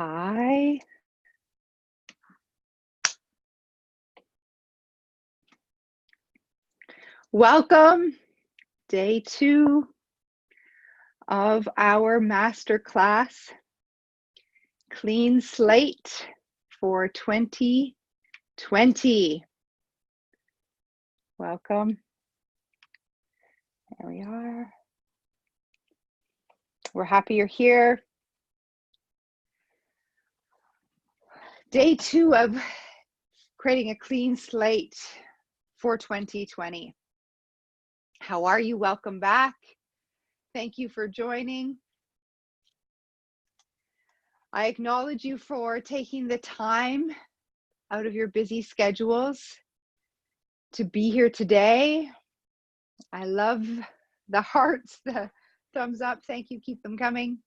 I welcome day 2 of our Masterclass Clean Slate for 2020. Welcome. There we are. We're happy you're here. Day 2 of creating a clean slate for 2020. How are you? Welcome back. Thank you for joining. I acknowledge you for taking the time out of your busy schedules to be here today. I love the hearts, the thumbs up. Thank you. Keep them coming.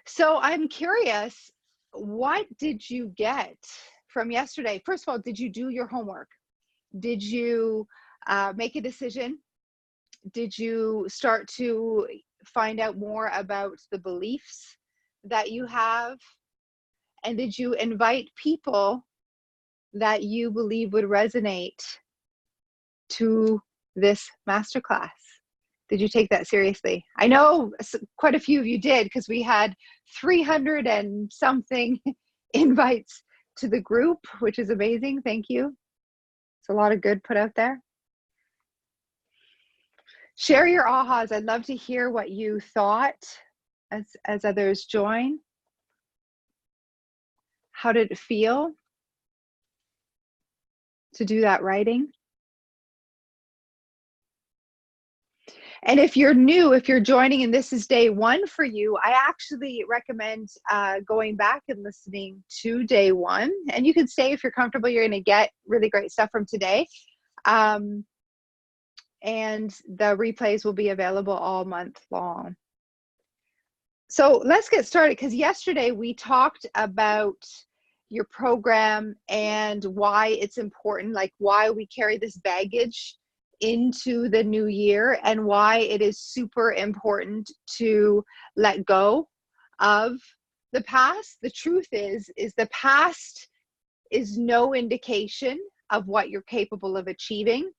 So I'm curious, what did you get from yesterday? First of all, did you do your homework? Did you make a decision? Did you start to find out more about the beliefs that you have? And did you invite people that you believe would resonate to this masterclass? Did you take that seriously? I know quite a few of you did, because we had 300 and something invites to the group, which is amazing. Thank you. It's a lot of good put out there. Share your ahas. I'd love to hear what you thought as others join. How did it feel to do that writing? And if you're new, if you're joining and this is day 1 for you, I actually recommend going back and listening to day 1. And you can stay if you're comfortable. You're going to get really great stuff from today. And the replays will be available all month long. So let's get started, because yesterday we talked about your program and why it's important, like why we carry this baggage into the new year and why it is super important to let go of the past. The truth is the past is no indication of what you're capable of achieving.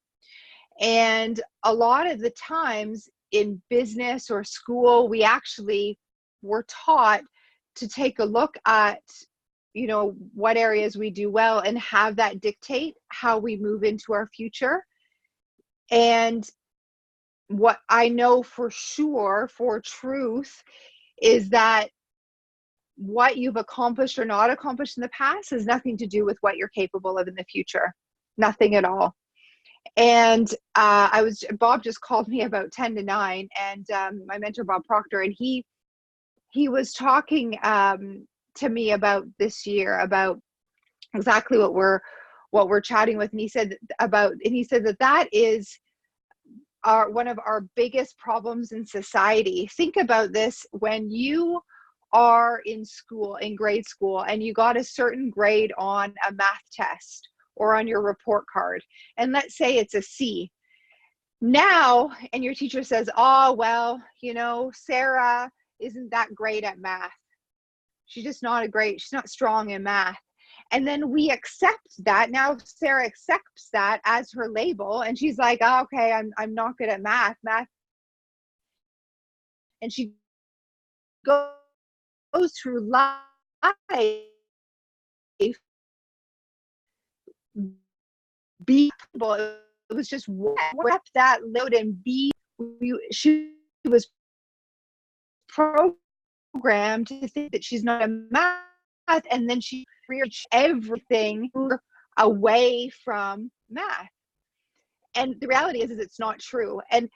And a lot of the times in business or school, we actually were taught to take a look at, what areas we do well and have that dictate how we move into our future. And what I know for sure, for truth, is that what you've accomplished or not accomplished in the past has nothing to do with what you're capable of in the future. Nothing at all. And Bob just called me about 10 to 9, and my mentor, Bob Proctor, and he was talking to me about this year, about exactly what we're chatting with. And he said that is one of our biggest problems in society. Think about this: when you are in school, in grade school, and you got a certain grade on a math test or on your report card, and let's say it's a C. Now, and your teacher says, oh, well, Sarah isn't that great at math. She's not strong in math. And then we accept that. Now Sarah accepts that as her label, and she's like, oh, okay, I'm not good at math. And she goes through life be able. It was just rep that load and be. She was programmed to think that she's not a math, and then she reached everything away from math. And the reality is it's not true. And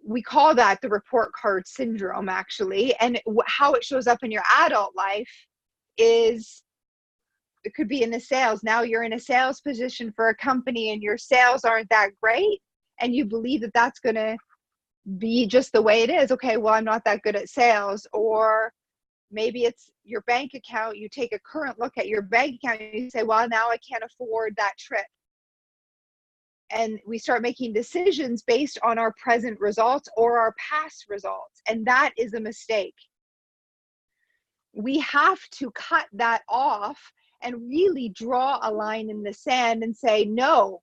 we call that the report card syndrome, actually. And how it shows up in your adult life is, it could be in the sales. Now you're in a sales position for a company and your sales aren't that great, and you believe that that's going to be just the way it is. Okay, well, I'm not that good at sales. Or maybe it's your bank account. You take a current look at your bank account and you say, well, now I can't afford that trip. And we start making decisions based on our present results or our past results. And that is a mistake. we have to cut that off and really draw a line in the sand and say, no,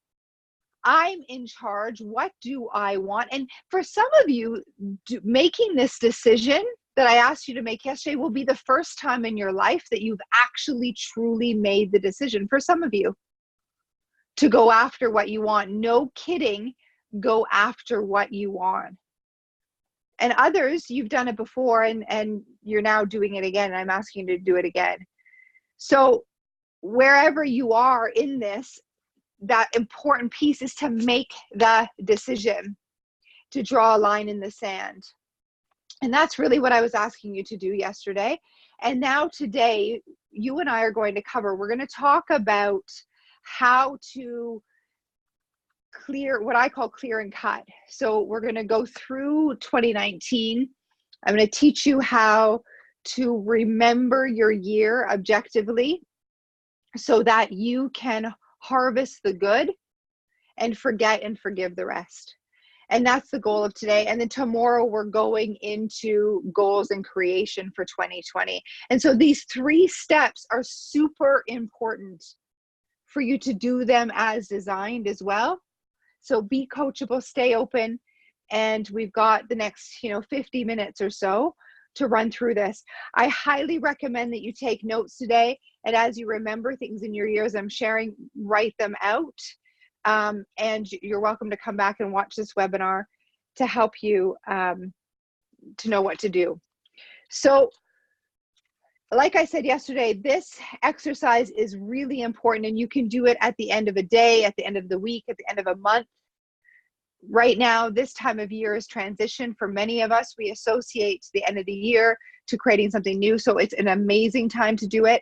I'm in charge. What do I want? And for some of you, making this decision that I asked you to make yesterday will be the first time in your life that you've actually truly made the decision, for some of you, to go after what you want. No kidding, go after what you want. And others, you've done it before and you're now doing it again. I'm asking you to do it again. So wherever you are in this, that important piece is to make the decision, to draw a line in the sand. And that's really what I was asking you to do yesterday. And now today, you and I are going to cover, we're going to talk about how to clear, what I call clear and cut. So we're going to go through 2019. I'm going to teach you how to remember your year objectively so that you can harvest the good and forget and forgive the rest. And that's the goal of today. And then tomorrow we're going into goals and creation for 2020. And so these 3 steps are super important for you to do them as designed as well. So be coachable, stay open. And we've got the next, 50 minutes or so to run through this. I highly recommend that you take notes today. And as you remember things in your years I'm sharing, write them out. And you're welcome to come back and watch this webinar to help you to know what to do. So like I said yesterday, this exercise is really important, and you can do it at the end of a day, at the end of the week, at the end of a month. Right now, this time of year is transition for many of us. We associate the end of the year to creating something new. So it's an amazing time to do it.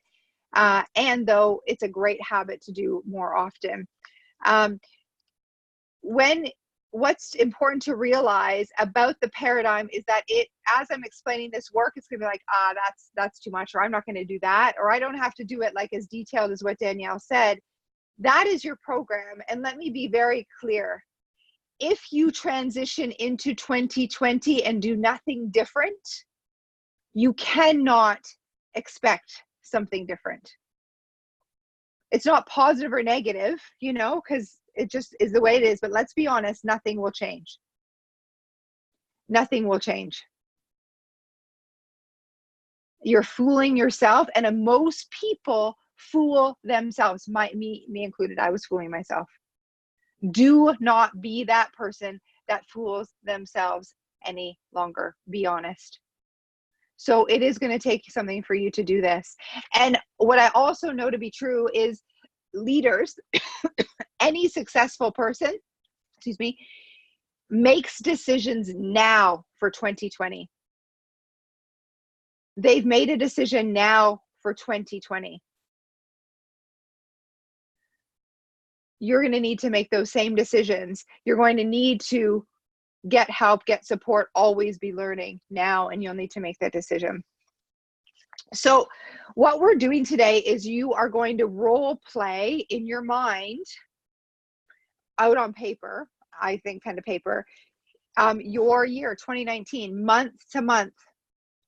And though it's a great habit to do more often. What's important to realize about the paradigm is that as I'm explaining this work, it's gonna be like, that's too much, or I'm not gonna do that, or I don't have to do it like as detailed as what Danielle said. That is your program. And let me be very clear. If you transition into 2020 and do nothing different, you cannot expect something different. It's not positive or negative, because it just is the way it is. But let's be honest, nothing will change. Nothing will change. You're fooling yourself, and most people fool themselves, me included. I was fooling myself. Do not be that person that fools themselves any longer. Be honest. So it is going to take something for you to do this. And what I also know to be true is leaders, any successful person, makes decisions now for 2020. They've made a decision now for 2020. You're going to need to make those same decisions. You're going to need to get help, get support, always be learning now, and you'll need to make that decision. So what we're doing today is you are going to role play in your mind, out on paper, I think pen to paper, your year 2019, month to month,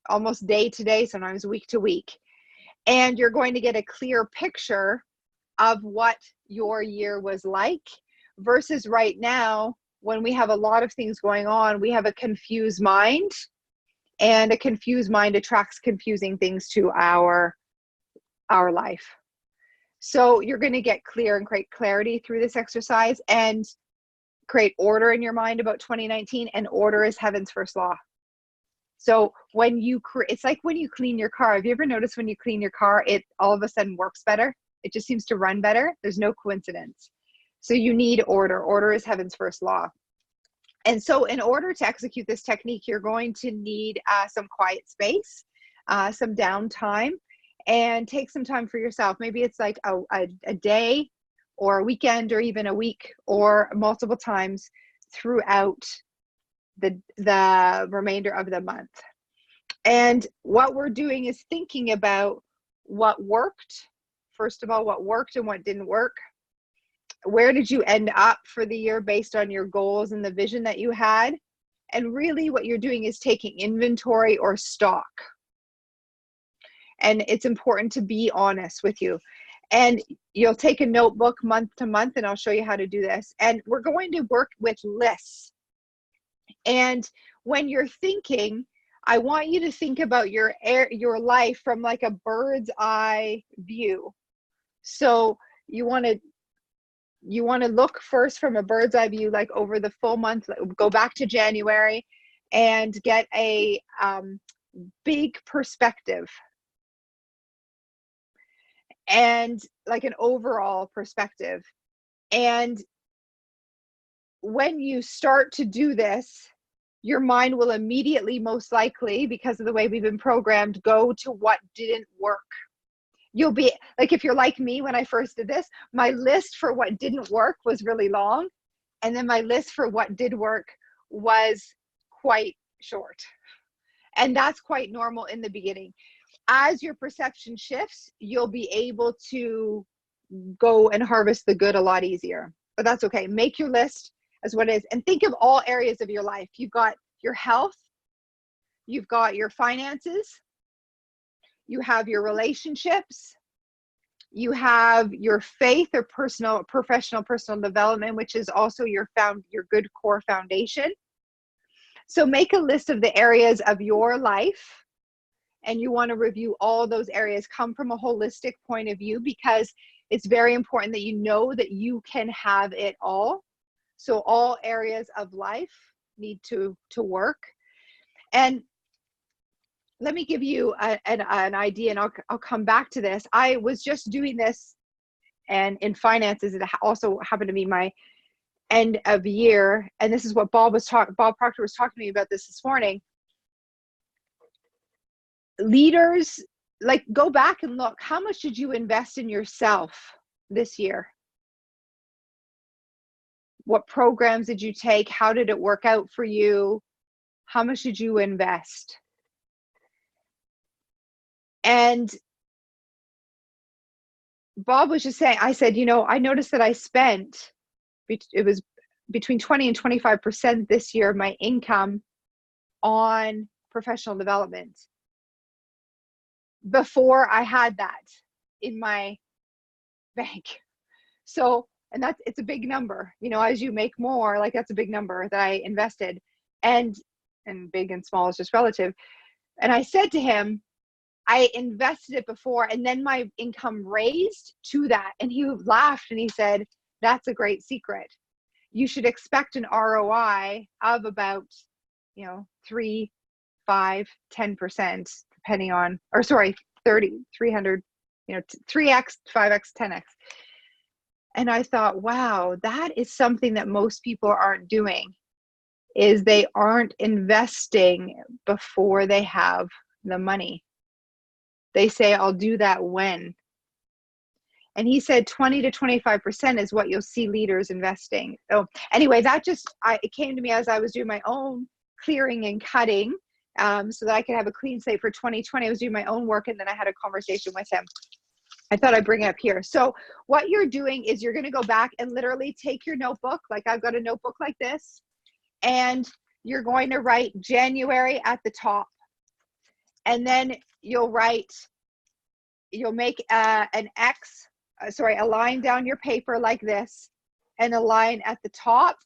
almost day to day, sometimes week to week. And you're going to get a clear picture of what your year was like versus right now, when we have a lot of things going on, we have a confused mind, and a confused mind attracts confusing things to our life. So you're going to get clear and create clarity through this exercise and create order in your mind about 2019, and order is heaven's first law. So when it's like when you clean your car. Have you ever noticed when you clean your car, it all of a sudden works better? It just seems to run better. There's no coincidence. So you need order. Order is heaven's first law. And so in order to execute this technique, you're going to need some quiet space, some downtime, and take some time for yourself. Maybe it's like a day or a weekend or even a week or multiple times throughout the remainder of the month. And what we're doing is thinking about what worked. First of all, what worked and what didn't work. Where did you end up for the year based on your goals and the vision that you had? And really what you're doing is taking inventory or stock. And it's important to be honest with you. And you'll take a notebook month to month, and I'll show you how to do this. And we're going to work with lists. And when you're thinking, I want you to think about your life from like a bird's eye view. So you want to look first from a bird's eye view, like over the full month, go back to January and get a big perspective, and like an overall perspective. And when you start to do this, your mind will immediately, most likely, because of the way we've been programmed, go to what didn't work. You'll be like, if you're like me, when I first did this, my list for what didn't work was really long. And then my list for what did work was quite short. And that's quite normal in the beginning. As your perception shifts, you'll be able to go and harvest the good a lot easier. But that's okay. Make your list as what it is. And think of all areas of your life. You've got your health. You've got your finances. You have your relationships. You have your faith or professional development, which is also your good core foundation. So make a list of the areas of your life, and you want to review all those areas. Come from a holistic point of view, because it's very important that you know that you can have it all. So all areas of life need to work. And let me give you an idea, and I'll come back to this. I was just doing this, and in finances, it also happened to be my end of year. And this is what Bob Proctor was talking to me about this morning. Leaders, like, go back and look, how much did you invest in yourself this year? What programs did you take? How did it work out for you? How much did you invest? And Bob was just saying, I said, I noticed that I spent, it was between 20 and 25% this year of my income on professional development. Before I had that in my bank. So, and it's a big number, as you make more, like, that's a big number that I invested, and big and small is just relative. And I said to him, I invested it before, and then my income raised to that. And he laughed and he said, that's a great secret. You should expect an ROI of about, 3, 5, 10%, depending on, 30, 300, 3x, 5x, 10x. And I thought, wow, that is something that most people aren't doing, is they aren't investing before they have the money. They say, I'll do that when. And he said 20 to 25% is what you'll see leaders investing. So anyway, it came to me as I was doing my own clearing and cutting, so that I could have a clean slate for 2020. I was doing my own work, and then I had a conversation with him. I thought I'd bring it up here. So what you're doing is you're going to go back and literally take your notebook, like I've got a notebook like this, and you're going to write January at the top. And then you'll make an X, a line down your paper like this, and a line at the top.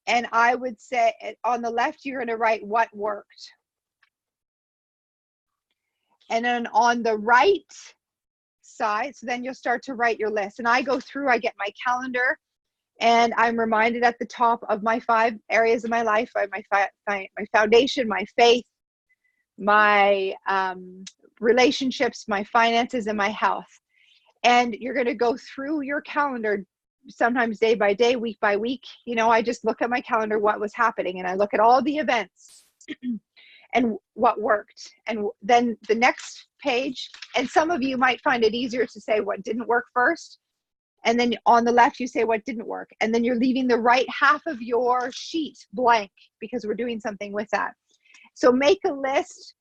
And I would say on the left, you're going to write what worked. And then on the right side, so then you'll start to write your list. And I go through, I get my calendar, and I'm reminded at the top of my 5 areas of my life, my foundation, my faith, my relationships, my finances, and my health. And you're going to go through your calendar, sometimes day by day, week by week. I just look at my calendar, what was happening, and I look at all the events and what worked. And then the next page, and some of you might find it easier to say what didn't work first. And then on the left, you say what didn't work. And then you're leaving the right half of your sheet blank, because we're doing something with that. So make a list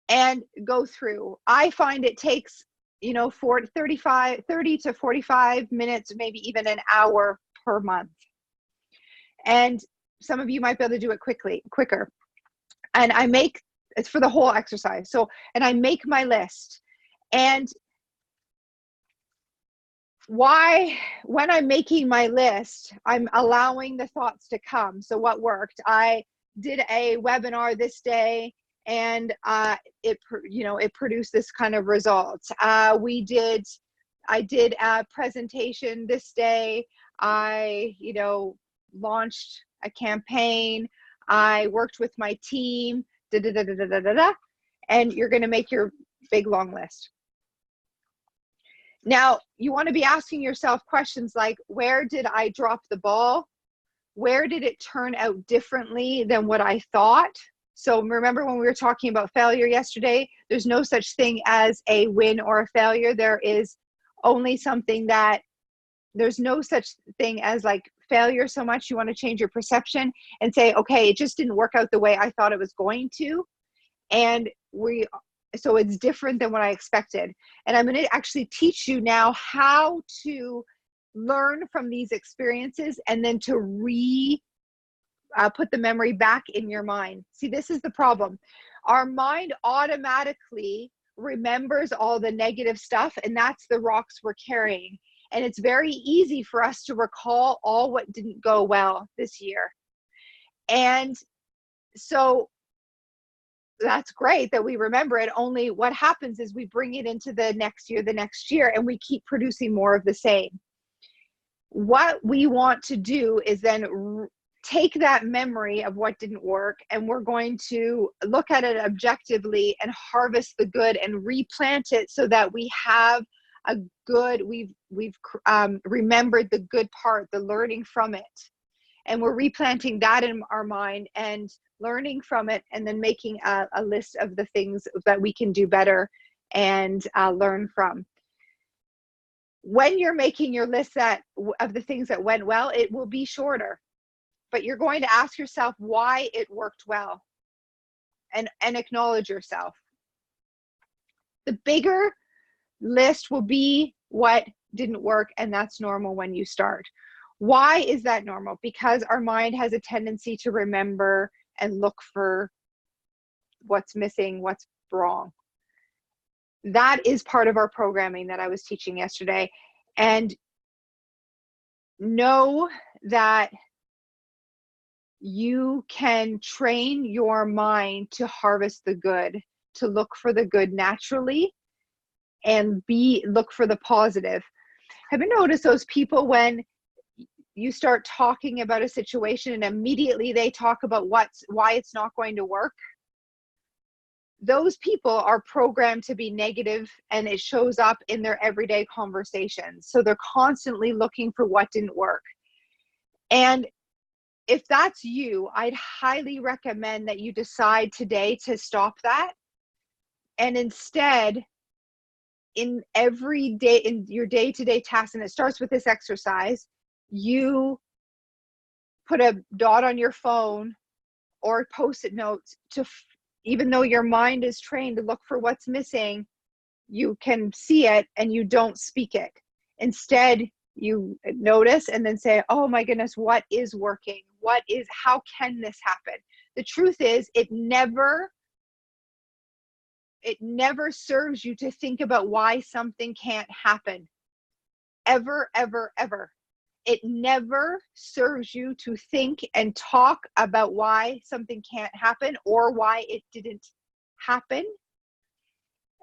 and go through. I find it takes, 30 to 45 minutes, maybe even an hour per month. And some of you might be able to do it quicker. And I make It's for the whole exercise. So, and I make my list. And when I'm making my list, I'm allowing the thoughts to come. So what worked? I did a webinar this day, and it produced this kind of results. I did a presentation this day. I launched a campaign. I worked with my team. Da, da, da, da, da, da, da. And you're going to make your big long list. Now, you want to be asking yourself questions like, where did I drop the ball? Where did it turn out differently than what I thought? So remember when we were talking about failure yesterday, there's no such thing as a win or a failure. There is only something that, there's no such thing as like failure so much. You want to change your perception and say, okay, it just didn't work out the way I thought it was going to. And so it's different than what I expected. And I'm going to actually teach you now how to learn from these experiences and then to put the memory back in your mind. See, this is the problem. Our mind automatically remembers all the negative stuff, and that's the rocks we're carrying. And it's very easy for us to recall all what didn't go well this year. And so that's great that we remember it. Only what happens is we bring it into the next year, and we keep producing more of the same. What we want to do is then take that memory of what didn't work, and we're going to look at it objectively and harvest the good and replant it so that we have a good, we've remembered the good part, the learning from it. And we're replanting that in our mind and learning from it, and then making a list of the things that we can do better and learn from. When you're making your list of the things that went well, it will be shorter, but you're going to ask yourself why it worked well, and acknowledge yourself. The bigger list will be what didn't work, and that's normal when you start. Why is that normal? Because our mind has a tendency to remember and look for what's missing, what's wrong. That is part of our programming that I was teaching yesterday. And know that you can train your mind to harvest the good, to look for the good naturally, and look for the positive. Have you noticed those people when you start talking about a situation and immediately they talk about why it's not going to work? Those people are programmed to be negative, and it shows up in their everyday conversations. So they're constantly looking for what didn't work. And if that's you, I'd highly recommend that you decide today to stop that. And instead, in your day-to-day tasks, and it starts with this exercise, you put a dot on your phone or post-it notes even though your mind is trained to look for what's missing, you can see it and you don't speak it. Instead, you notice and then say, oh my goodness, what is working? How can this happen? The truth is, it never serves you to think about why something can't happen. Ever, ever, ever. It never serves you to think and talk about why something can't happen or why it didn't happen.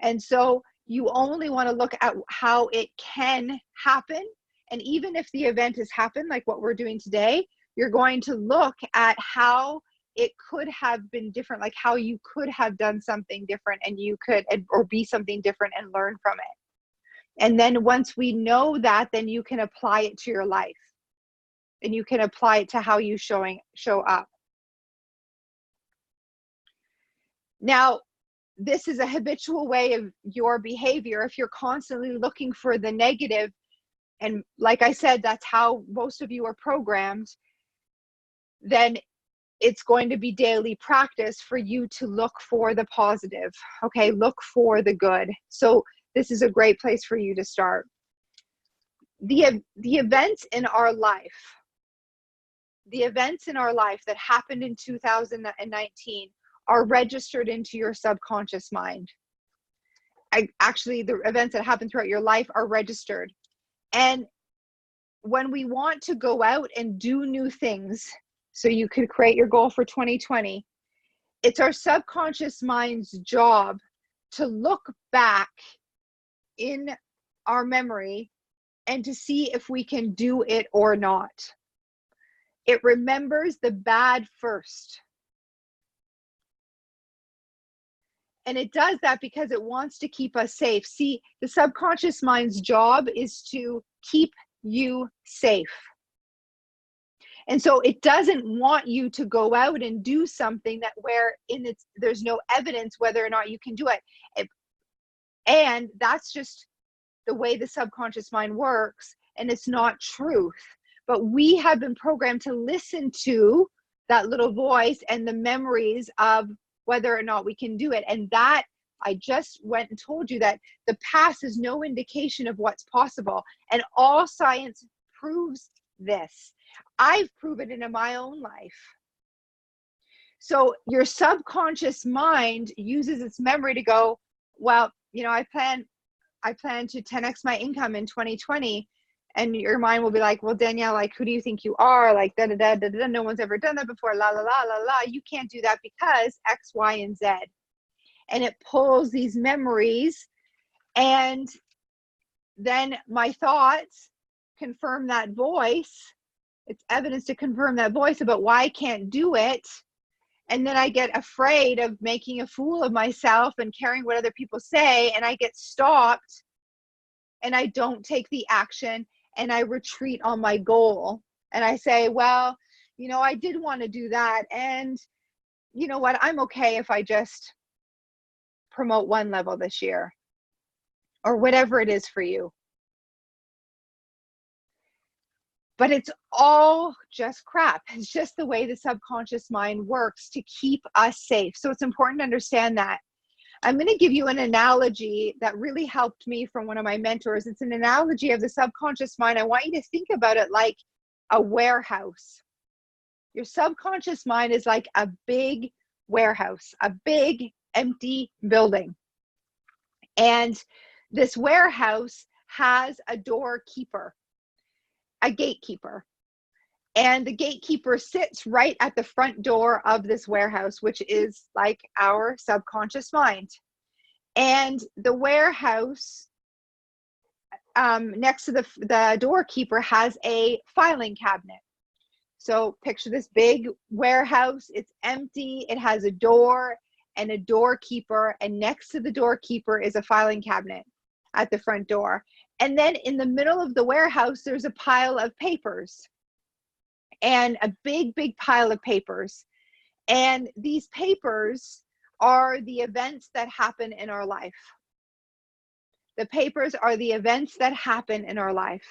And so you only want to look at how it can happen. And even if the event has happened, like what we're doing today, you're going to look at how it could have been different, like how you could have done something different, and or be something different and learn from it. And then once we know that, then you can apply it to your life, and you can apply it to how you show up. Now, this is a habitual way of your behavior. If you're constantly looking for the negative, and like I said, that's how most of you are programmed, then it's going to be daily practice for you to look for the positive. Okay, look for the good. So this is a great place for you to start. The events in our life that happened in 2019 are registered into your subconscious mind. Actually, the events that happen throughout your life are registered. And when we want to go out and do new things, so you could create your goal for 2020, it's our subconscious mind's job to look back in our memory and to see if we can do it or not. It remembers the bad first. And it does that because it wants to keep us safe. See, the subconscious mind's job is to keep you safe. And so it doesn't want you to go out and do something that there's no evidence whether or not you can do it. And that's just the way the subconscious mind works, and it's not truth. But we have been programmed to listen to that little voice and the memories of whether or not we can do it. And that, I just went and told you that the past is no indication of what's possible. And all science proves this. I've proven it in my own life. So your subconscious mind uses its memory to go, well, I plan to 10x my income in 2020. And your mind will be like, well, Danielle, like, who do you think you are? Like, da da da da da. No one's ever done that before. La la la la la. You can't do that because X, Y, and Z. And it pulls these memories, and then my thoughts confirm that voice. It's evidence to confirm that voice about why I can't do it. And then I get afraid of making a fool of myself and caring what other people say, and I get stopped, and I don't take the action. And I retreat on my goal. And I say, well, I did want to do that. And you know what? I'm okay if I just promote one level this year, or whatever it is for you. But it's all just crap. It's just the way the subconscious mind works to keep us safe. So it's important to understand that. I'm going to give you an analogy that really helped me from one of my mentors. It's an analogy of the subconscious mind. I want you to think about it like a warehouse. Your subconscious mind is like a big warehouse, a big empty building. And this warehouse has a doorkeeper, a gatekeeper. And the gatekeeper sits right at the front door of this warehouse, which is like our subconscious mind. And the warehouse next to the doorkeeper has a filing cabinet. So picture this big warehouse. It's empty. It has a door and a doorkeeper. And next to the doorkeeper is a filing cabinet at the front door. And then in the middle of the warehouse, there's a pile of papers. And a big, big pile of papers. And these papers are the events that happen in our life. The papers are the events that happen in our life.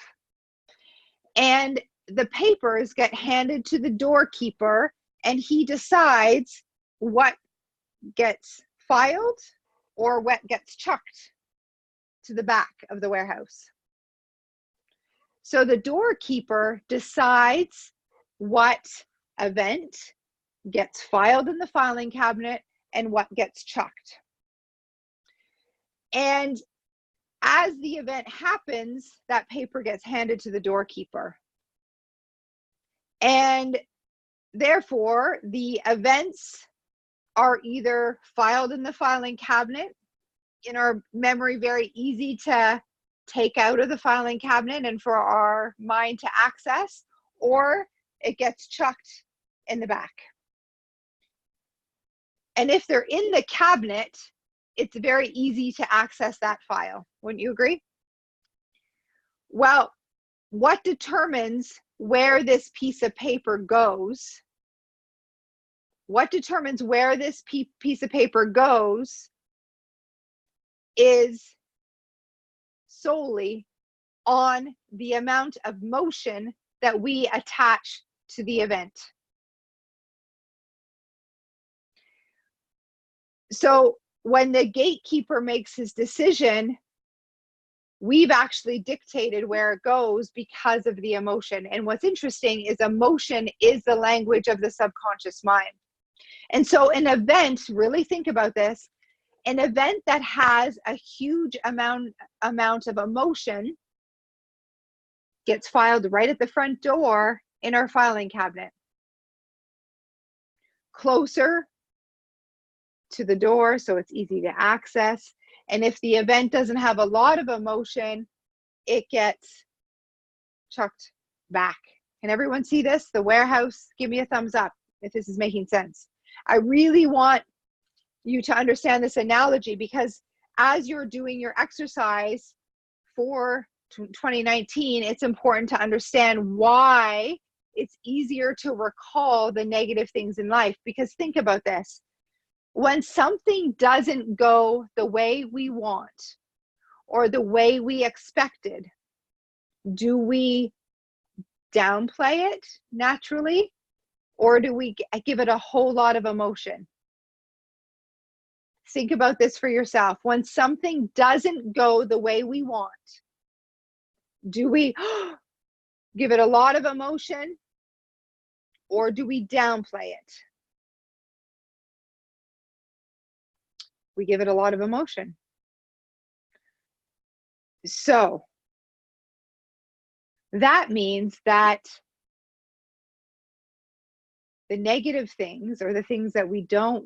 And the papers get handed to the doorkeeper, and he decides what gets filed or what gets chucked to the back of the warehouse. So the doorkeeper decides what event gets filed in the filing cabinet and what gets chucked. And as the event happens, that paper gets handed to the doorkeeper. And therefore, the events are either filed in the filing cabinet, in our memory, very easy to take out of the filing cabinet and for our mind to access, or it gets chucked in the back. And if they're in the cabinet, it's very easy to access that file. Wouldn't you agree? Well, what determines where this piece of paper goes? What determines where this piece of paper goes is solely on the amount of motion that we attach to the event. So when the gatekeeper makes his decision, we've actually dictated where it goes because of the emotion. And what's interesting is emotion is the language of the subconscious mind. And so an event, really think about this, an event that has a huge amount of emotion gets filed right at the front door in our filing cabinet, closer to the door so it's easy to access. And if the event doesn't have a lot of emotion, it gets chucked back. Can everyone see this? The warehouse, give me a thumbs up if this is making sense. I really want you to understand this analogy, because as you're doing your exercise for 2019, it's important to understand why it's easier to recall the negative things in life. Because think about this. When something doesn't go the way we want or the way we expected, do we downplay it naturally, or do we give it a whole lot of emotion? Think about this for yourself. When something doesn't go the way we want, do we give it a lot of emotion, or do we downplay it? We give it a lot of emotion. So that means that the negative things, or the things that we don't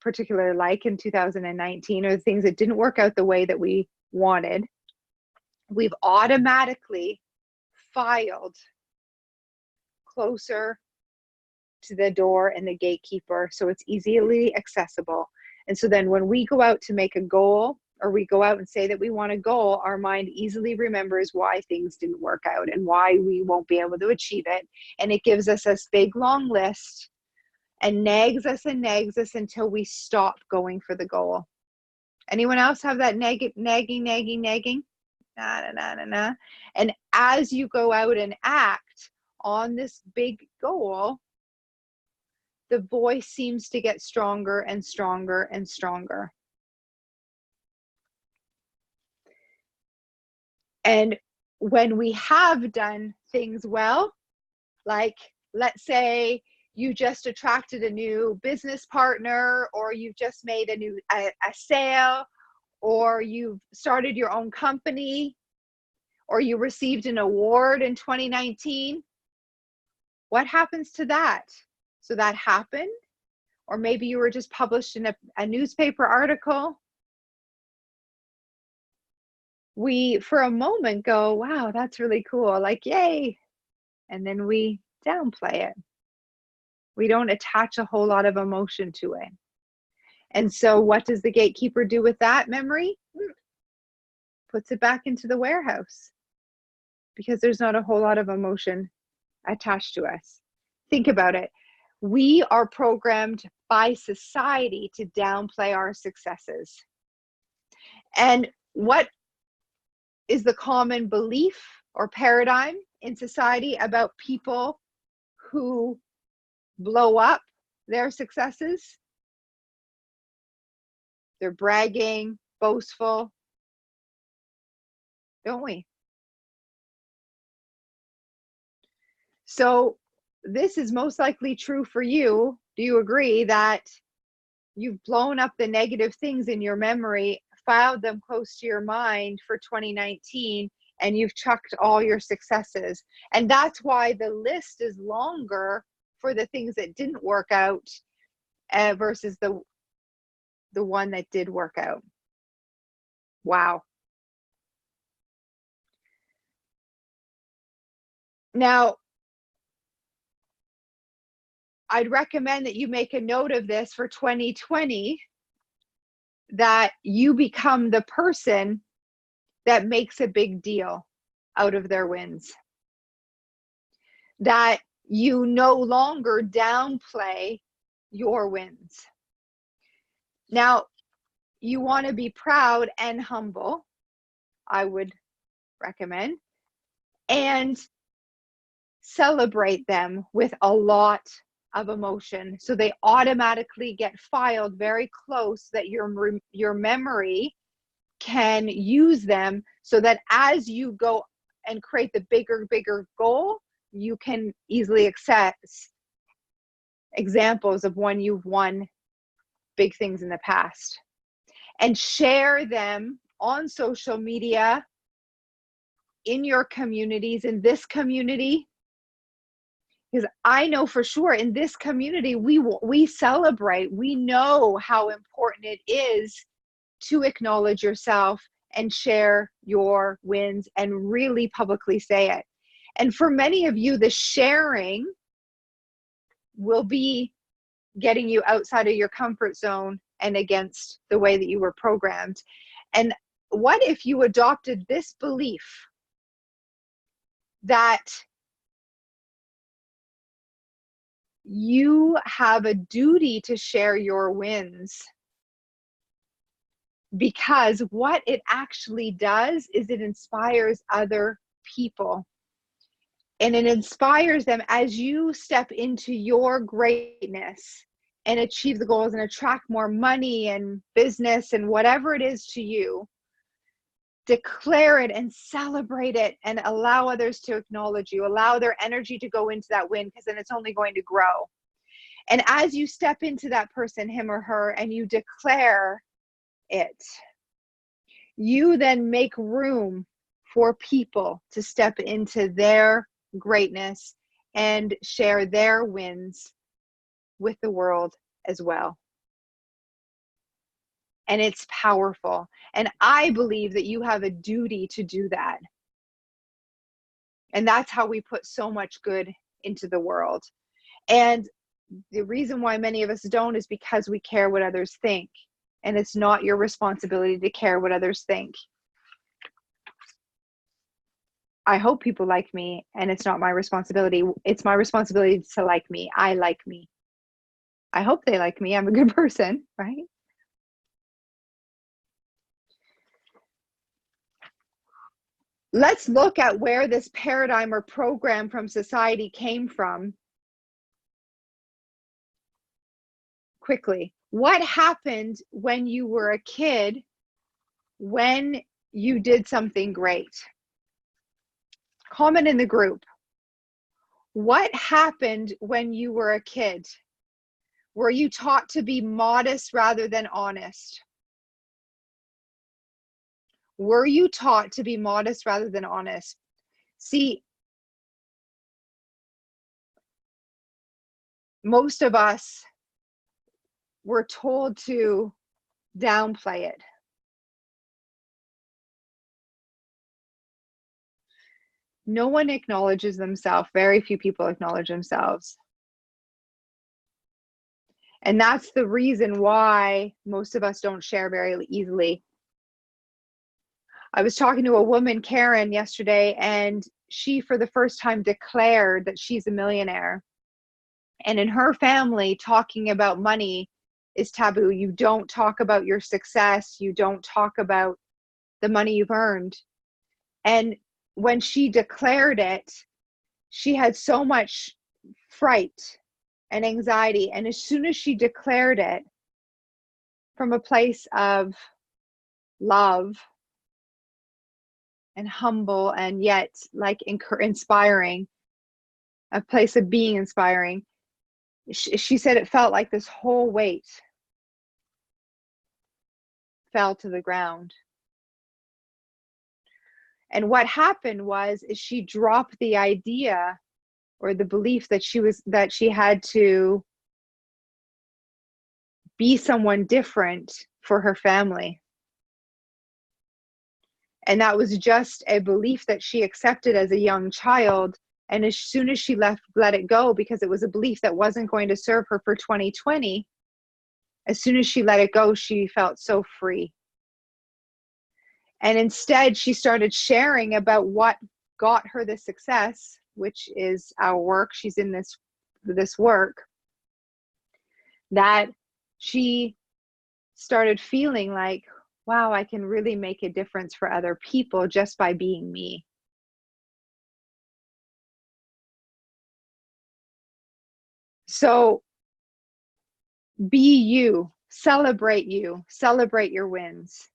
particularly like in 2019, or the things that didn't work out the way that we wanted, we've automatically filed closer to the door and the gatekeeper so it's easily accessible. And so then when we go out to make a goal, or we go out and say that we want a goal, our mind easily remembers why things didn't work out and why we won't be able to achieve it. And it gives us this big long list and nags us until we stop going for the goal. Anyone else have that nagging? Nah. And as you go out and act on this big goal, the voice seems to get stronger and stronger and stronger. And when we have done things well, like let's say you just attracted a new business partner, or you've just made a sale, or you've started your own company, or you received an award in 2019, what happens to that? So that happened, or maybe you were just published in a newspaper article. We, for a moment, go, wow, that's really cool, like, yay. And then we downplay it. We don't attach a whole lot of emotion to it. And so what does the gatekeeper do with that memory? Puts it back into the warehouse, because there's not a whole lot of emotion attached to us. Think about it. We are programmed by society to downplay our successes. And what is the common belief or paradigm in society about people who blow up their successes? They're bragging, boastful, don't we? So this is most likely true for you. Do you agree that you've blown up the negative things in your memory, filed them close to your mind for 2019, and you've chucked all your successes? And that's why the list is longer for the things that didn't work out versus the one that did work out. Wow. Now, I'd recommend that you make a note of this for 2020, that you become the person that makes a big deal out of their wins. That you no longer downplay your wins. Now, you want to be proud and humble, I would recommend, and celebrate them with a lot of emotion, so they automatically get filed very close, that your memory can use them, so that as you go and create the bigger goal, you can easily access examples of when you've won big things in the past, and share them on social media, in your communities, in this community. Because I know for sure in this community, we celebrate, we know how important it is to acknowledge yourself and share your wins and really publicly say it. And for many of you, the sharing will be getting you outside of your comfort zone and against the way that you were programmed. And what if you adopted this belief that you have a duty to share your wins? Because what it actually does is it inspires other people. And it inspires them as you step into your greatness and achieve the goals and attract more money and business and whatever it is to you. Declare it and celebrate it and allow others to acknowledge you. Allow their energy to go into that win, because then it's only going to grow. And as you step into that person, him or her, and you declare it, you then make room for people to step into their greatness and share their wins with the world as well. And it's powerful. And I believe that you have a duty to do that. And that's how we put so much good into the world. And the reason why many of us don't is because we care what others think. And it's not your responsibility to care what others think. I hope people like me, and it's not my responsibility. It's my responsibility to like me. I like me. I hope they like me. I'm a good person, right? Let's look at where this paradigm or program from society came from quickly. What happened when you were a kid when you did something great? Comment in the group. What happened when you were a kid? Were you taught to be modest rather than honest? Were you taught to be modest rather than honest? See, most of us were told to downplay it. No one acknowledges themselves. Very few people acknowledge themselves. And that's the reason why most of us don't share very easily. I was talking to a woman, Karen, yesterday, and she, for the first time, declared that she's a millionaire. And in her family, talking about money is taboo. You don't talk about your success. You don't talk about the money you've earned. And when she declared it, she had so much fright and anxiety. And as soon as she declared it from a place of love and humble and yet like inspiring, a place of being inspiring, she said it felt like this whole weight fell to the ground. And what happened was is she dropped the idea or the belief that she had to be someone different for her family. And that was just a belief that she accepted as a young child. And as soon as she let it go, because it was a belief that wasn't going to serve her for 2020, as soon as she let it go, she felt so free. And instead, she started sharing about what got her the success, which is our work. She's in this work, that she started feeling like, wow, I can really make a difference for other people just by being me. So be you, celebrate your wins.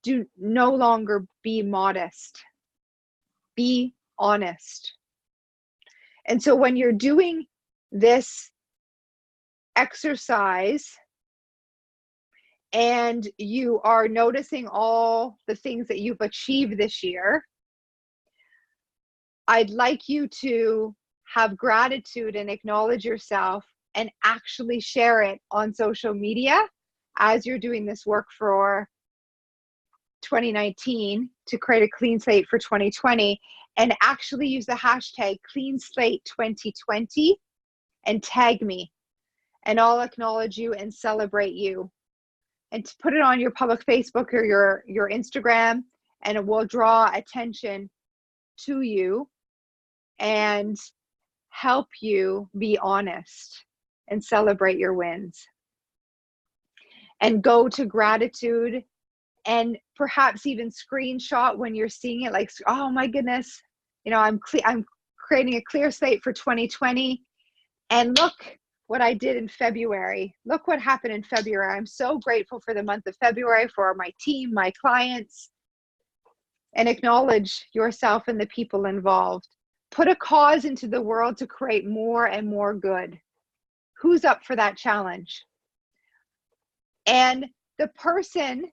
Do no longer be modest, be honest. And so when you're doing this exercise and you are noticing all the things that you've achieved this year, I'd like you to have gratitude and acknowledge yourself and actually share it on social media as you're doing this work for 2019 to create a clean slate for 2020, and actually use the hashtag #CleanSlate2020 and tag me, and I'll acknowledge you and celebrate you. And to put it on your public Facebook or your Instagram, and it will draw attention to you and help you be honest and celebrate your wins. And go to gratitude and perhaps even screenshot when you're seeing it, like, oh my goodness, I'm creating a clear slate for 2020, and look what I did in February. Look what happened in February. I'm so grateful for the month of February, for my team, my clients, and acknowledge yourself and the people involved. Put a cause into the world to create more and more good. Who's up for that challenge? And the person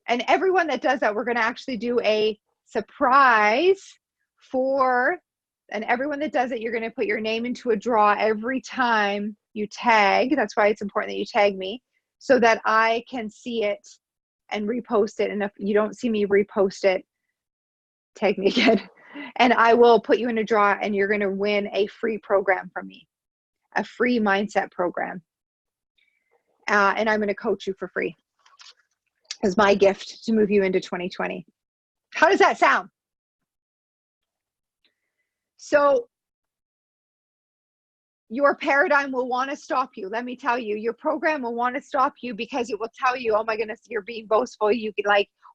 and everyone that does that, we're going to actually do a surprise and everyone that does it, you're going to put your name into a draw every time you tag. That's why it's important that you tag me, so that I can see it and repost it. And if you don't see me repost it, tag me again. And I will put you in a draw, and you're going to win a free program from me, a free mindset program. And I'm going to coach you for free as my gift to move you into 2020. How does that sound? So your paradigm will want to stop you. Let me tell you, your program will want to stop you, because it will tell you, oh my goodness, you're being boastful. You could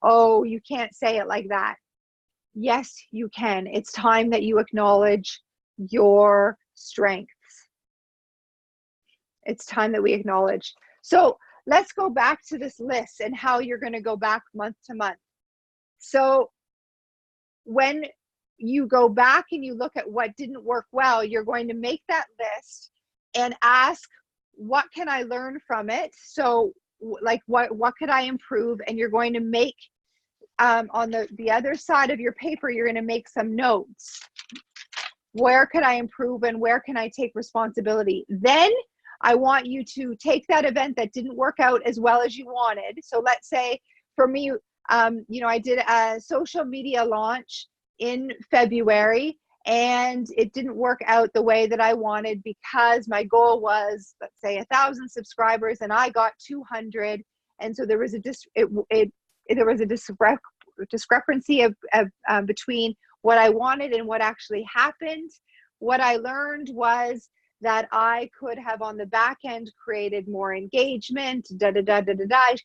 oh, you can't say it like that. Yes, you can. It's time that you acknowledge your strengths. It's time that we acknowledge. So let's go back to this list and how you're going to go back month to month. So when you go back and you look at what didn't work well, you're going to make that list and ask, what can I learn from it? So like, what could I improve? And you're going to make, on the other side of your paper, you're going to make some notes. Where could I improve and where can I take responsibility? Then I want you to take that event that didn't work out as well as you wanted. So let's say for me, I did a social media launch in February, and it didn't work out the way that I wanted, because my goal was, let's say, 1,000 subscribers, and I got 200. And so there was a discrepancy of between what I wanted and what actually happened. What I learned was that I could have on the back end created more engagement, I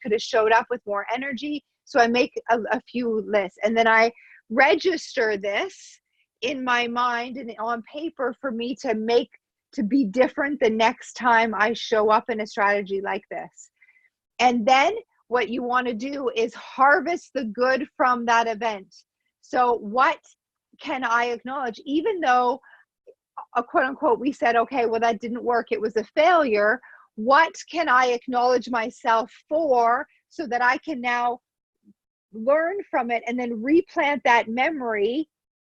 could have showed up with more energy. So I make a few lists, and then I register this in my mind and on paper for me to be different the next time I show up in a strategy like this. And then what you want to do is harvest the good from that event. So what can I acknowledge? Even though quote unquote, we said, okay, well, that didn't work, it was a failure. What can I acknowledge myself for, so that I can now learn from it and then replant that memory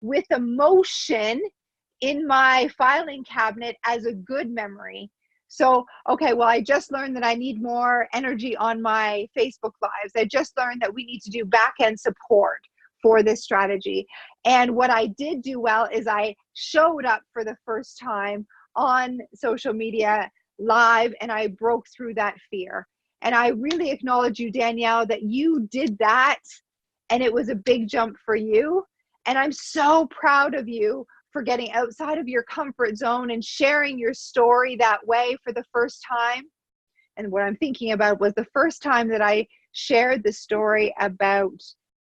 with emotion in my filing cabinet as a good memory? So, okay, well, I just learned that I need more energy on my Facebook Lives. I just learned that we need to do back-end support for this strategy. And what I did do well is I showed up for the first time on social media live, and I broke through that fear. And I really acknowledge you, Danielle, that you did that, and it was a big jump for you. And I'm so proud of you for getting outside of your comfort zone and sharing your story that way for the first time. And what I'm thinking about was the first time that I shared the story about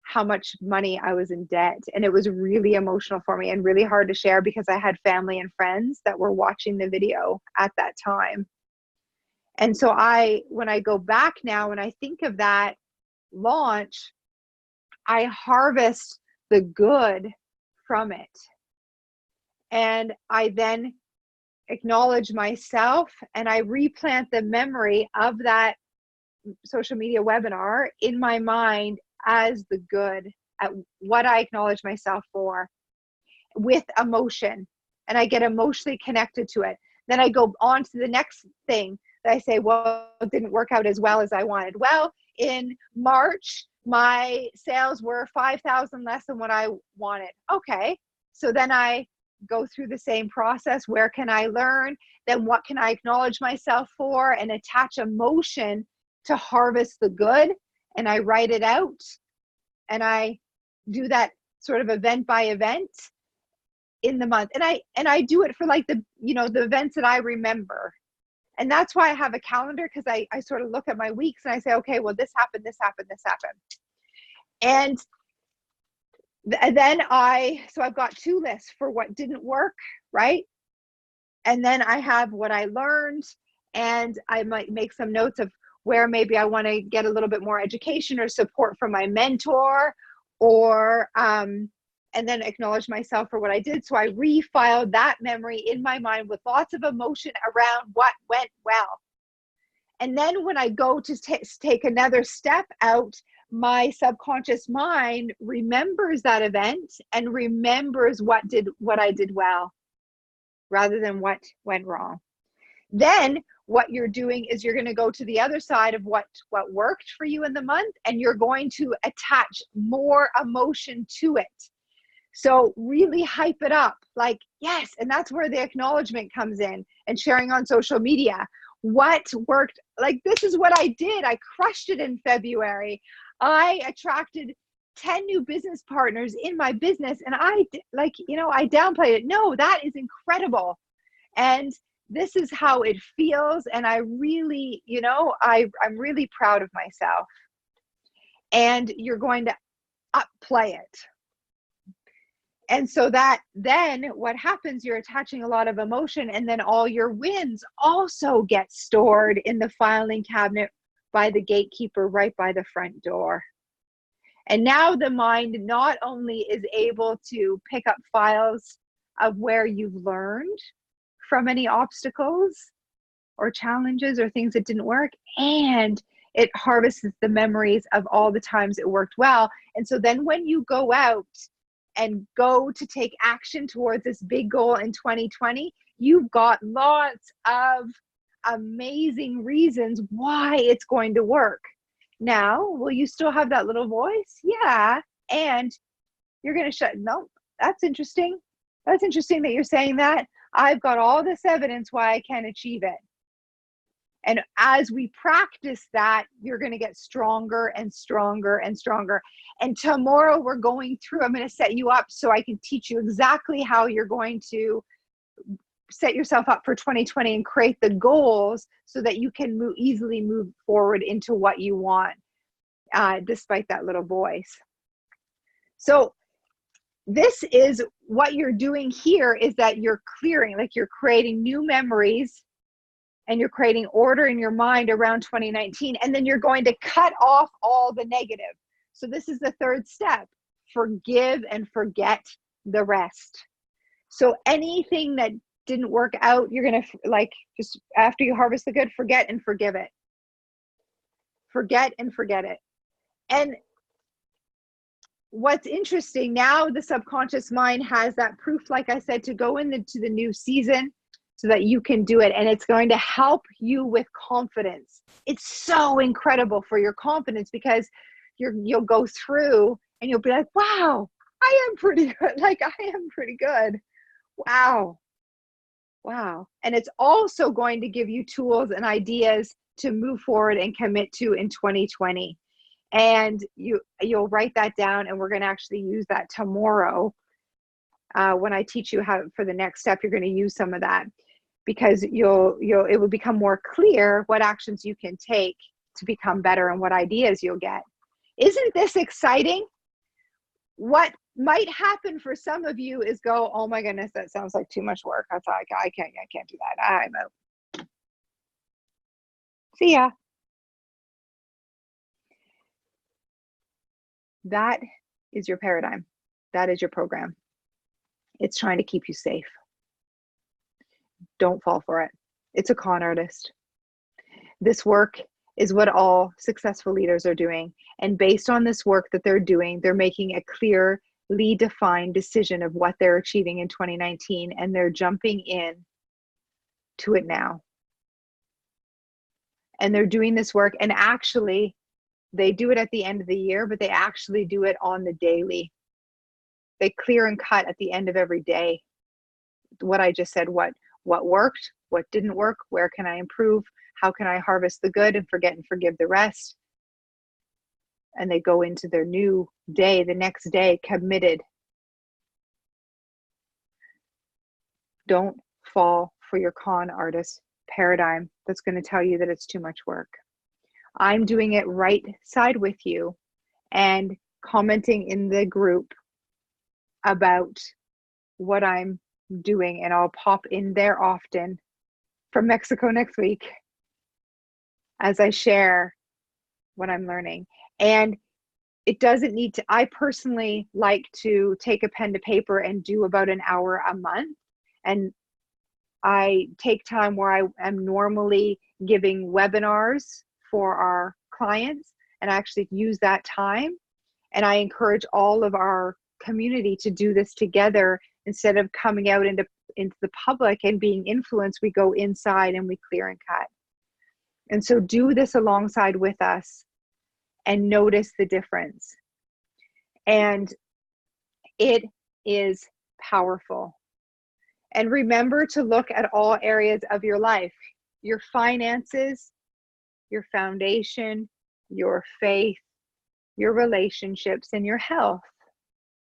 how much money I was in debt. And it was really emotional for me and really hard to share, because I had family and friends that were watching the video at that time. And so when I go back now and I think of that launch, I harvest the good from it. And I then acknowledge myself and I replant the memory of that social media webinar in my mind as the good, at what I acknowledge myself for, with emotion, and I get emotionally connected to it. Then I go on to the next thing that I say, well, it didn't work out as well as I wanted. Well, in March, my sales were 5,000 less than what I wanted. Okay. So then I go through the same process. Where can I learn? Then what can I acknowledge myself for and attach emotion to harvest the good? And I write it out and I do that sort of event by event in the month. And I do it for like the, you know, the events that I remember. And that's why I have a calendar, because I sort of look at my weeks and I say, okay, well, this happened, this happened, this happened. And then so I've got 2 lists for what didn't work, right? And then I have what I learned, and I might make some notes of where maybe I want to get a little bit more education or support from my mentor, or and then acknowledge myself for what I did. So I refiled that memory in my mind with lots of emotion around what went well. And then when I go to take another step out, my subconscious mind remembers that event and remembers what I did well, rather than what went wrong. Then what you're doing is you're going to go to the other side of what worked for you in the month, and you're going to attach more emotion to it. So really hype it up, like, yes. And that's where the acknowledgement comes in, and sharing on social media. What worked? Like, this is what I did. I crushed it in February. I attracted 10 new business partners in my business, and I downplayed it. No, that is incredible. And this is how it feels. And I really, I'm really proud of myself. And you're going to upplay it. And so that then what happens, you're attaching a lot of emotion, and then all your wins also get stored in the filing cabinet by the gatekeeper right by the front door. And now the mind not only is able to pick up files of where you've learned from any obstacles or challenges or things that didn't work, and it harvests the memories of all the times it worked well. And so then when you go out and go to take action towards this big goal in 2020, you've got lots of amazing reasons why it's going to work. Now, will you still have that little voice? Yeah. And you're going to no, that's interesting. That's interesting that you're saying that. I've got all this evidence why I can achieve it. And as we practice that, you're going to get stronger and stronger and stronger. And tomorrow I'm going to set you up so I can teach you exactly how you're going to set yourself up for 2020 and create the goals so that you can easily move forward into what you want, despite that little voice. So this is what you're doing here, is that you're clearing, like you're creating new memories, and you're creating order in your mind around 2019. And then you're going to cut off all the negative. So this is the third step: forgive and forget the rest. So anything that didn't work out, you're going to, just after you harvest the good, forget and forgive it. Forget and forget it. And what's interesting now, the subconscious mind has that proof, like I said, to go into the new season so that you can do it. And it's going to help you with confidence. It's so incredible for your confidence, because you'll go through and you'll be like, wow, I am pretty good. Like, I am pretty good. Wow. And it's also going to give you tools and ideas to move forward and commit to in 2020. And you'll write that down, and we're going to actually use that tomorrow. When I teach you how, for the next step, you're going to use some of that, because it will become more clear what actions you can take to become better and what ideas you'll get. Isn't this exciting? What might happen for some of you is go, oh my goodness, that sounds like too much work. I can't do that. I'm out. See ya. That is your paradigm. That is your program. It's trying to keep you safe. Don't fall for it. It's a con artist. This work is what all successful leaders are doing. And based on this work that they're doing, they're making a clearly defined decision of what they're achieving in 2019, and they're jumping in to it now. And they're doing this work, and actually, they do it at the end of the year, but they actually do it on the daily. They clear and cut at the end of every day. What I just said, what worked, what didn't work, where can I improve, how can I harvest the good and forget and forgive the rest? And they go into their new day, the next day, committed. Don't fall for your con artist paradigm that's going to tell you that it's too much work. I'm doing it right side with you and commenting in the group about what I'm doing, and I'll pop in there often from Mexico next week as I share what I'm learning. And it doesn't need to, I personally like to take a pen to paper and do about an hour a month. And I take time where I am normally giving webinars for our clients, and I actually use that time. And I encourage all of our community to do this together. Instead of coming out into the public and being influenced, we go inside and we clear and cut. And so do this alongside with us and notice the difference. And it is powerful. And remember to look at all areas of your life, your finances, your foundation, your faith, your relationships, and your health.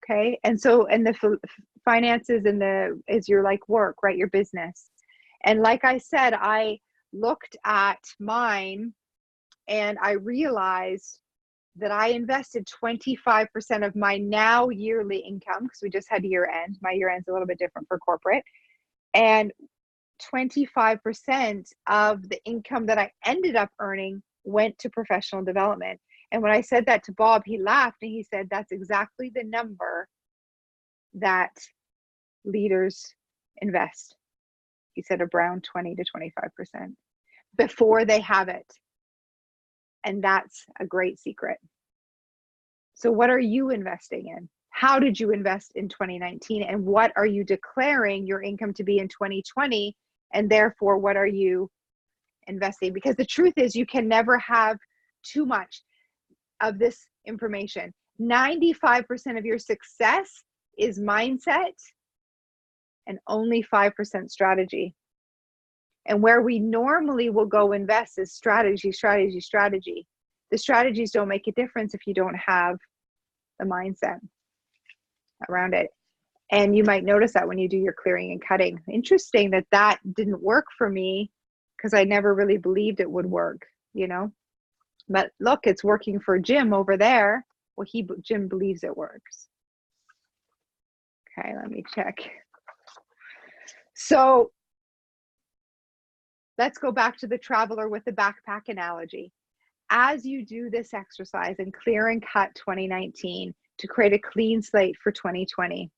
Okay. And so, and the finances and is your like work, right? Your business. And like I said, I looked at mine and I realized that I invested 25% of my now yearly income, because we just had year end. My year end's a little bit different for corporate. And 25% of the income that I ended up earning went to professional development. And when I said that to Bob, he laughed and he said, that's exactly the number that leaders invest. He said around 20 to 25% before they have it. And that's a great secret. So what are you investing in? How did you invest in 2019? And what are you declaring your income to be in 2020? And therefore, what are you investing? Because the truth is, you can never have too much of this information. 95% of your success is mindset and only 5% strategy. And where we normally will go invest is strategy. The strategies don't make a difference if you don't have the mindset around it. And you might notice that when you do your clearing and cutting. Interesting that that didn't work for me, because I never really believed it would work, you know. But look, it's working for Jim over there. Well, Jim believes it works. Okay, let me check. So let's go back to the traveler with the backpack analogy. As you do this exercise and clear and cut 2019 to create a clean slate for 2020,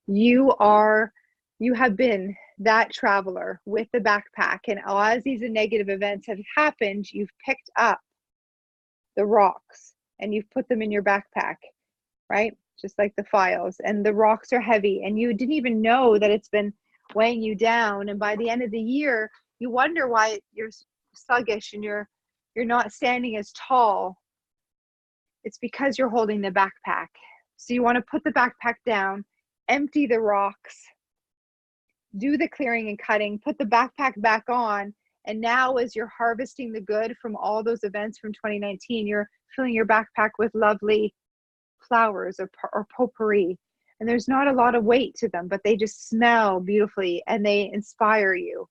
you have been that traveler with the backpack, and as these negative events have happened, you've picked up the rocks and you've put them in your backpack, right? Just like the files, and the rocks are heavy and you didn't even know that it's been weighing you down. And by the end of the year, you wonder why you're sluggish and you're not standing as tall. It's because you're holding the backpack. So you want to put the backpack down, empty the rocks, do the clearing and cutting, put the backpack back on. And now as you're harvesting the good from all those events from 2019, you're filling your backpack with lovely flowers or potpourri. And there's not a lot of weight to them, but they just smell beautifully and they inspire you.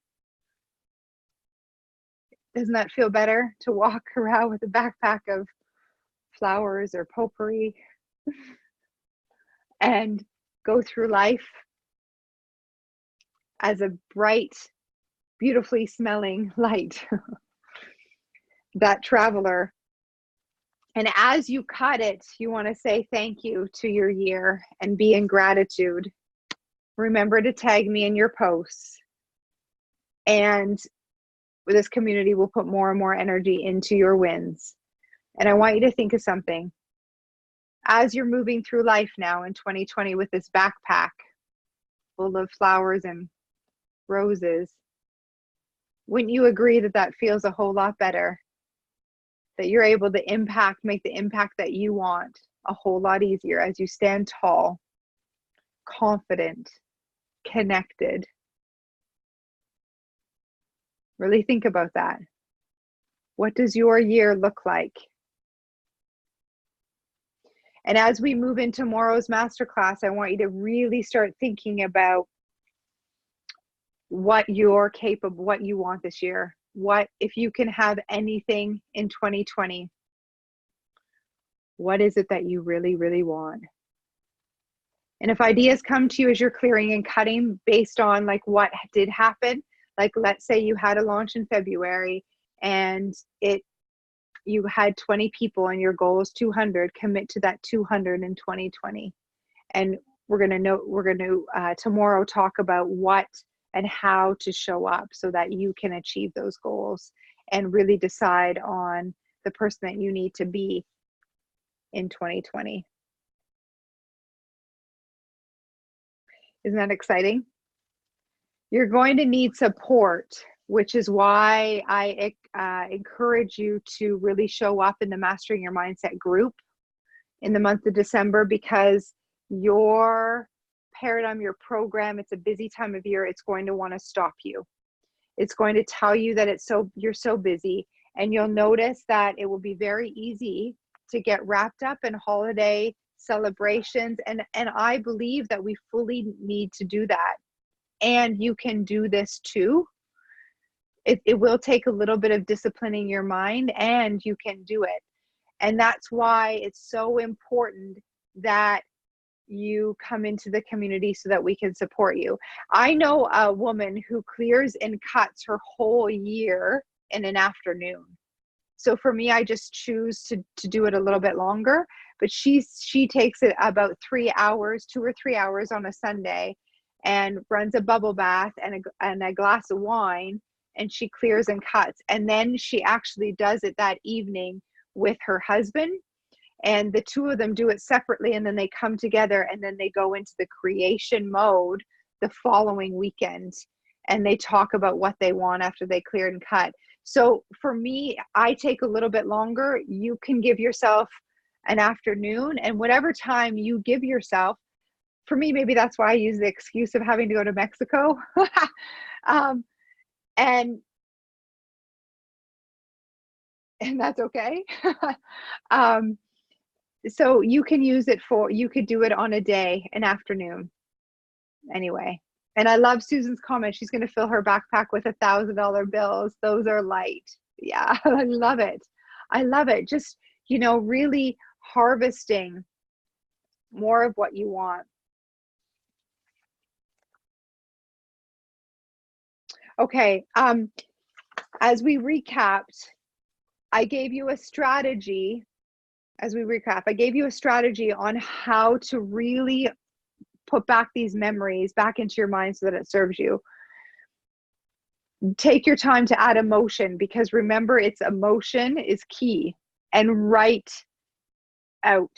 Doesn't that feel better to walk around with a backpack of flowers or potpourri and go through life as a bright, beautifully smelling light, that traveler? And as you cut it, you want to say thank you to your year and be in gratitude. Remember to tag me in your posts. And this community will put more and more energy into your wins. And I want you to think of something. As you're moving through life now in 2020 with this backpack full of flowers and roses, wouldn't you agree that that feels a whole lot better? That you're able to make the impact that you want a whole lot easier as you stand tall, confident, connected. Really think about that. What does your year look like? And as we move into tomorrow's masterclass, I want you to really start thinking about what you're capable, what you want this year. What, if you can have anything in 2020, what is it that you really, really want? And if ideas come to you as you're clearing and cutting based on like what did happen, like let's say you had a launch in February and you had 20 people and your goal is 200, commit to that 200 in 2020. And we're going to tomorrow talk about what and how to show up so that you can achieve those goals and really decide on the person that you need to be in 2020. Isn't that exciting? You're going to need support, which is why I encourage you to really show up in the Mastering Your Mindset group in the month of December, because your paradigm, your program, it's a busy time of year. It's going to want to stop you. It's going to tell you that you're so busy, and you'll notice that it will be very easy to get wrapped up in holiday celebrations. And I believe that we fully need to do that. And you can do this too. It will take a little bit of disciplining your mind, and you can do it. And that's why it's so important that you come into the community so that we can support you. I know a woman who clears and cuts her whole year in an afternoon. So for me, I just choose to do it a little bit longer, but she takes it about 2 or 3 hours on a Sunday, and runs a bubble bath and a glass of wine, and she clears and cuts. And then she actually does it that evening with her husband, and the two of them do it separately, and then they come together, and then they go into the creation mode the following weekend, and they talk about what they want after they clear and cut. So for me, I take a little bit longer. You can give yourself an afternoon, and whatever time you give yourself. For me, maybe that's why I use the excuse of having to go to Mexico. And that's okay. So you can use it you could do it on a day, an afternoon anyway. And I love Susan's comment. She's going to fill her backpack with $1,000 bills. Those are light. Yeah, I love it. I love it. Just, really harvesting more of what you want. Okay. As we recapped, I gave you a strategy. As we recap, I gave you a strategy on how to really put back these memories back into your mind so that it serves you. Take your time to add emotion, because remember, it's emotion is key, and write out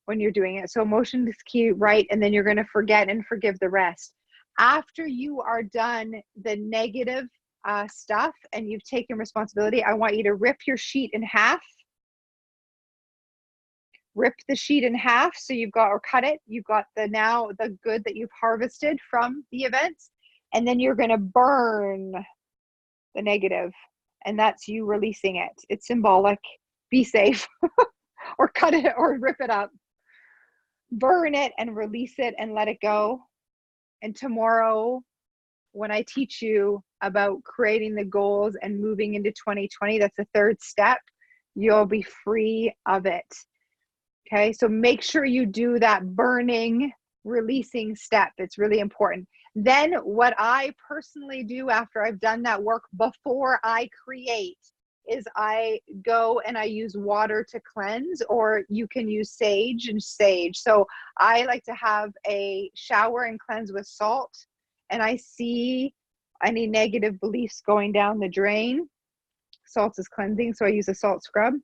when you're doing it. So emotion is key, right? And then you're going to forget and forgive the rest. After you are done the negative stuff and you've taken responsibility, I want you to rip your sheet in half. Rip the sheet in half, so or cut it. You've got the good that you've harvested from the events, and then you're going to burn the negative, and that's you releasing it. It's symbolic. Be safe. Or cut it or rip it up. Burn it and release it and let it go. And tomorrow, when I teach you about creating the goals and moving into 2020, that's the third step. You'll be free of it. Okay, so make sure you do that burning, releasing step. It's really important. Then what I personally do after I've done that work before I create is I go and I use water to cleanse, or you can use sage. So I like to have a shower and cleanse with salt. And I see any negative beliefs going down the drain. Salt is cleansing, so I use a salt scrub,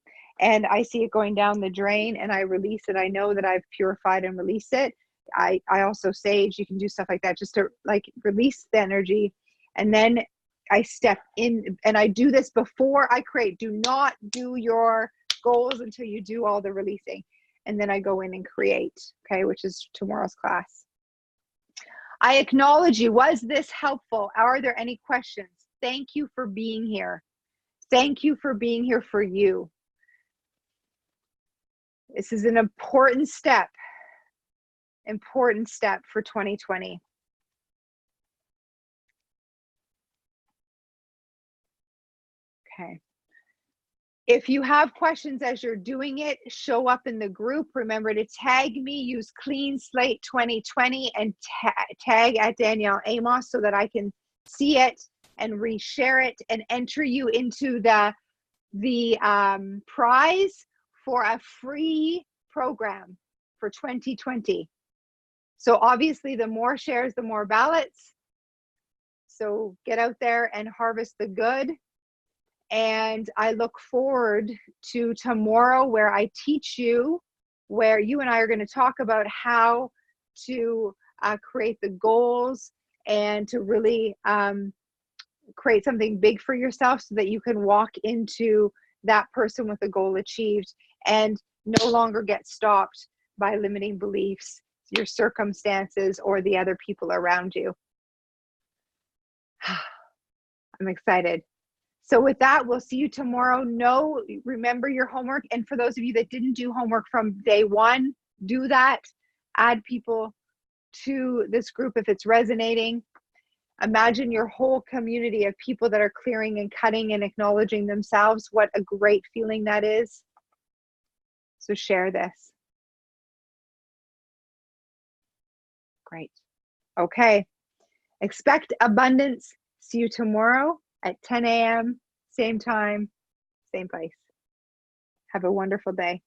and I see it going down the drain, and I release it. I know that I've purified and released it. I also sage. You can do stuff like that just to like release the energy, and then I step in, and I do this before I create. Do not do your goals until you do all the releasing, and then I go in and create, okay, which is tomorrow's class. I acknowledge you. Was this helpful? Are there any questions? Thank you for being here. Thank you for being here for you. This is an important step for 2020. Okay. If you have questions as you're doing it, show up in the group. Remember to tag me, use Clean Slate 2020 and tag at Danielle Amos so that I can see it and reshare it and enter you into the prize for a free program for 2020. So obviously the more shares, the more ballots. So get out there and harvest the good. And I look forward to tomorrow where I teach you, where you and I are going to talk about how to create the goals and to really create something big for yourself so that you can walk into that person with a goal achieved and no longer get stopped by limiting beliefs, your circumstances, or the other people around you. I'm excited. So with that, we'll see you tomorrow. Remember your homework. And for those of you that didn't do homework from day one, do that. Add people to this group if it's resonating. Imagine your whole community of people that are clearing and cutting and acknowledging themselves. What a great feeling that is. So share this. Great. Okay. Expect abundance. See you tomorrow at 10 a.m., same time, same place. Have a wonderful day.